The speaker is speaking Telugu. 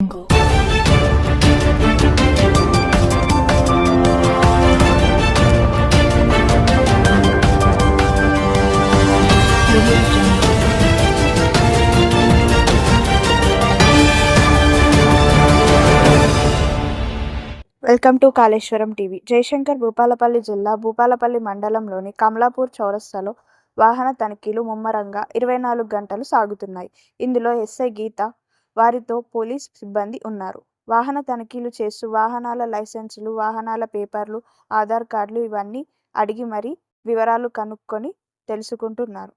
Jungle. Audio Jungle. Welcome to Kaleshwaram TV. Jayashankar Bhupalpally జిల్లా భూపాలపల్లి మండలంలోని కమలాపూర్ చౌరస్తాలో వాహన తనిఖీలు ముమ్మరంగా 24 గంటలు సాగుతున్నాయి. ఇందులో ఎస్ఐ గీత, వారితో పోలీస్ సిబ్బంది ఉన్నారు. వాహన తనిఖీలు చేస్తూ వాహనాల లైసెన్సులు, వాహనాల పేపర్లు, ఆధార్ కార్డులు ఇవన్నీ అడిగి మరీ వివరాలు కనుక్కొని తెలుసుకుంటున్నారు.